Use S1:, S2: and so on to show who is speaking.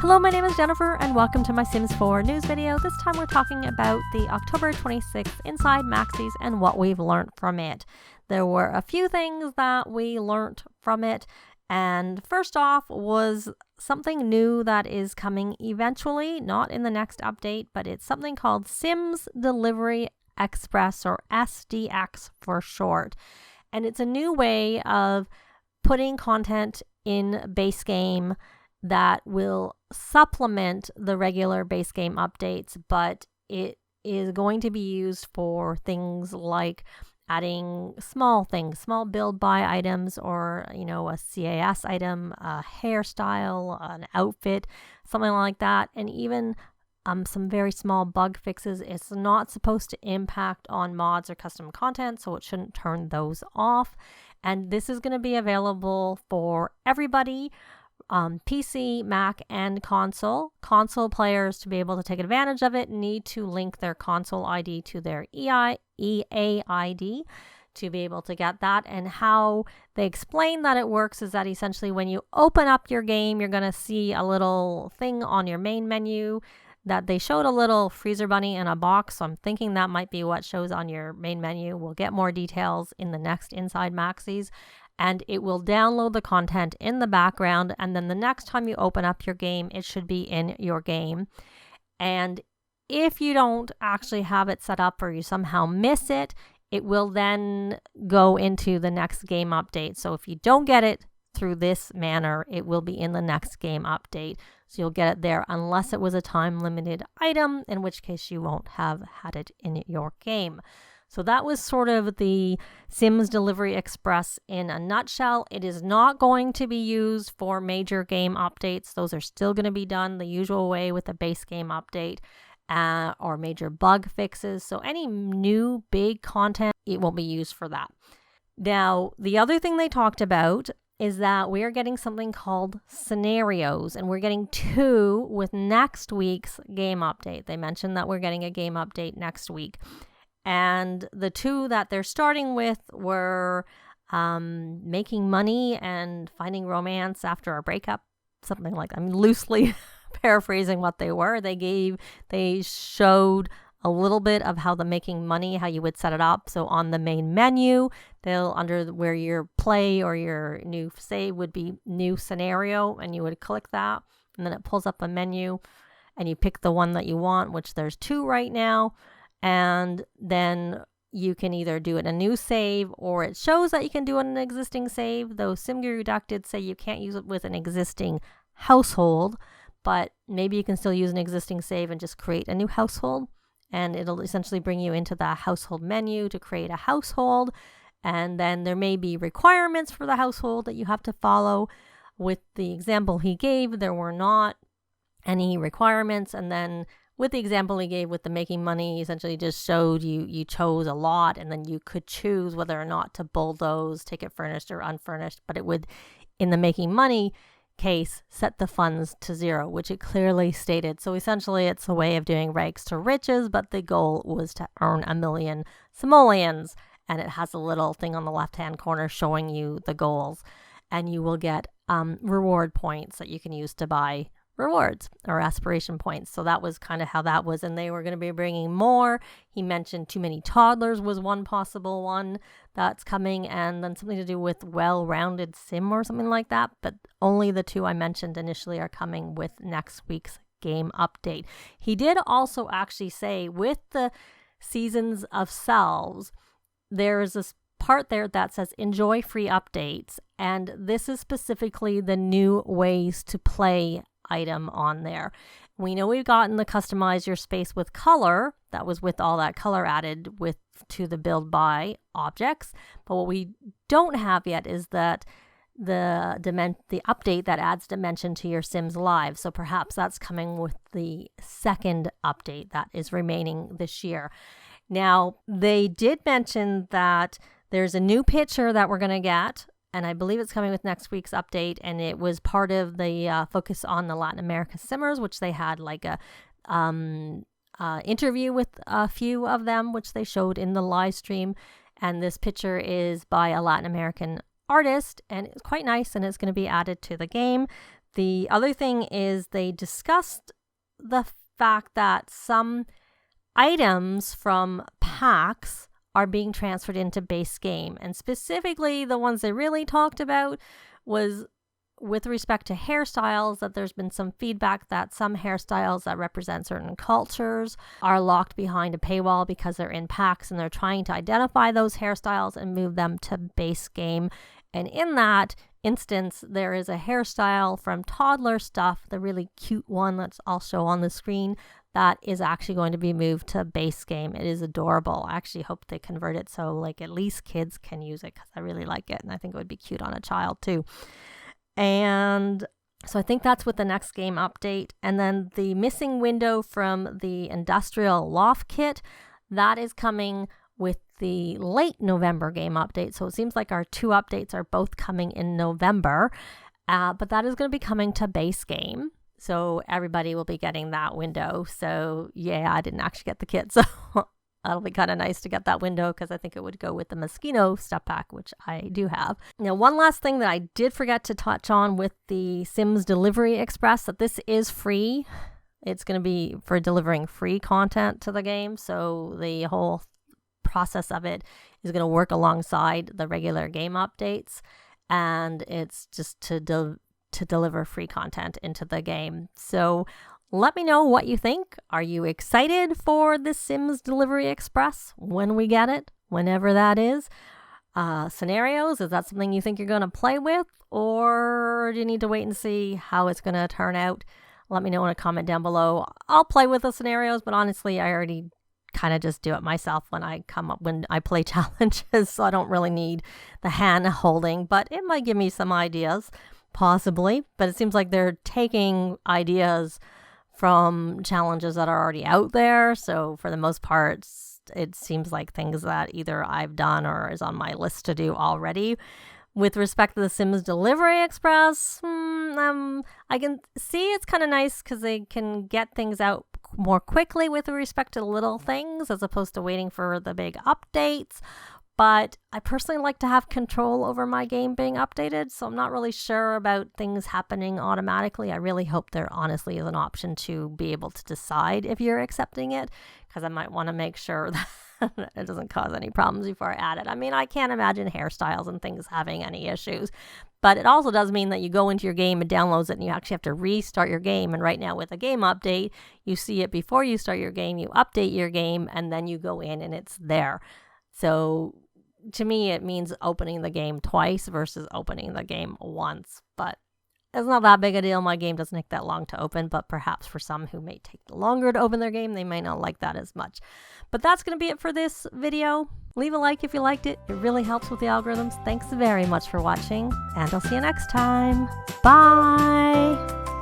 S1: Hello, my name is Jennifer and welcome to my Sims 4 news video. This time we're talking about the October 26th Inside Maxis and what we've learned from it. There were a few things that we learned from it, and first off was something new that is coming eventually, not in the next update, but it's something called Sims Delivery Express, or SDX for short. And it's a new way of putting content in base game that will supplement the regular base game updates, but it is going to be used for things like adding small things, small build buy items, or a CAS item, a hairstyle, an outfit, something like that, and even some very small bug fixes. It's not supposed to impact on mods or custom content, so it shouldn't turn those off. And this is going to be available for everybody. PC, Mac, and console. Console players, to be able to take advantage of it, need to link their console ID to their EA ID to be able to get that. And how they explain that it works is that essentially when you open up your game, you're going to see a little thing on your main menu that they showed a little freezer bunny in a box. So I'm thinking that might be what shows on your main menu. We'll get more details in the next Inside Maxis. And it will download the content in the background, and then the next time you open up your game, it should be in your game. And if you don't actually have it set up or you somehow miss it, it will then go into the next game update. So if you don't get it through this manner, it will be in the next game update. So you'll get it there unless it was a time-limited item, in which case you won't have had it in your game. So that was sort of the Sims Delivery Express in a nutshell. It is not going to be used for major game updates. Those are still going to be done the usual way with a base game update or major bug fixes. So any new big content, it won't be used for that. Now, the other thing they talked about is that we are getting something called scenarios, and we're getting 2 with next week's game update. They mentioned that we're getting a game update next week. And the 2 that they're starting with were making money and finding romance after a breakup, something like that. I'm loosely paraphrasing what they were. They showed a little bit of how the making money, how you would set it up. So on the main menu, under where your play or your new save would be new scenario, and you would click that, and then it pulls up a menu, and you pick the one that you want, which there's 2 right now. And then you can either do it in a new save, or it shows that you can do it in an existing save, though SimGuru Duck did say you can't use it with an existing household, but maybe you can still use an existing save and just create a new household, and it'll essentially bring you into the household menu to create a household. And then there may be requirements for the household that you have to follow. With the example he gave, there were not any requirements, and then with the example he gave with the making money, essentially just showed you chose a lot, and then you could choose whether or not to bulldoze, take it furnished or unfurnished, but it would, in the making money case, set the funds to 0, which it clearly stated. So essentially it's a way of doing rags to riches, but the goal was to earn 1 million simoleons, and it has a little thing on the left-hand corner showing you the goals, and you will get reward points that you can use to buy rewards or aspiration points. So that was kind of how that was, and they were going to be bringing more. He mentioned too many toddlers was one possible one that's coming, and then something to do with well-rounded sim or something like that, but only the 2 I mentioned initially are coming with next week's game update. He did also actually say with the seasons of selves, there's this part there that says enjoy free updates, and this is specifically the new ways to play item on there. We know we've gotten the customize your space with color. That was with all that color added to the build by objects. But what we don't have yet is that the update that adds dimension to your Sims live. So perhaps that's coming with the second update that is remaining this year. Now, they did mention that there's a new picture that we're going to get, and I believe it's coming with next week's update, and it was part of the focus on the Latin America Simmers, which they had like a interview with a few of them, which they showed in the live stream. And this picture is by a Latin American artist, and it's quite nice, and it's going to be added to the game. The other thing is they discussed the fact that some items from packs are being transferred into base game, and specifically the ones they really talked about was with respect to hairstyles, that there's been some feedback that some hairstyles that represent certain cultures are locked behind a paywall because they're in packs, and they're trying to identify those hairstyles and move them to base game. And in that instance, there is a hairstyle from Toddler Stuff, the really cute one that's also on the screen, that is actually going to be moved to base game. It is adorable. I actually hope they convert it so like at least kids can use it, because I really like it, and I think it would be cute on a child too. And so I think that's with the next game update. And then the missing window from the Industrial Loft Kit, that is coming with the late November game update. So it seems like our two updates are both coming in November, but that is going to be coming to base game. So everybody will be getting that window. So yeah, I didn't actually get the kit, so that'll be kind of nice to get that window, because I think it would go with the Moschino stuff pack, which I do have. Now, one last thing that I did forget to touch on with the Sims Delivery Express, that this is free. It's going to be for delivering free content to the game. So the whole process of it is going to work alongside the regular game updates. And it's just to deliver free content into the game. So let me know what you think. Are you excited for the Sims Delivery Express when we get it, whenever that is? Scenarios, is that something you think you're going to play with, or do you need to wait and see how it's going to turn out? Let me know in a comment down below. I'll play with the scenarios, but honestly, I already kind of just do it myself when I play challenges, so I don't really need the hand holding, but it might give me some ideas, possibly. But it seems like they're taking ideas from challenges that are already out there. So for the most part, it seems like things that either I've done or is on my list to do already. With respect to the Sims Delivery Express, I can see it's kind of nice because they can get things out more quickly with respect to little things as opposed to waiting for the big updates. But I personally like to have control over my game being updated, so I'm not really sure about things happening automatically. I really hope there honestly is an option to be able to decide if you're accepting it, because I might want to make sure that it doesn't cause any problems before I add it. I mean, I can't imagine hairstyles and things having any issues, but it also does mean that you go into your game and downloads it, and you actually have to restart your game. And right now with a game update, you see it before you start your game, you update your game, and then you go in and it's there. So to me, it means opening the game twice versus opening the game once. But it's not that big a deal. My game doesn't take that long to open, but perhaps for some who may take longer to open their game, they might not like that as much. But that's going to be it for this video. Leave a like if you liked it. It really helps with the algorithms. Thanks very much for watching, and I'll see you next time. Bye!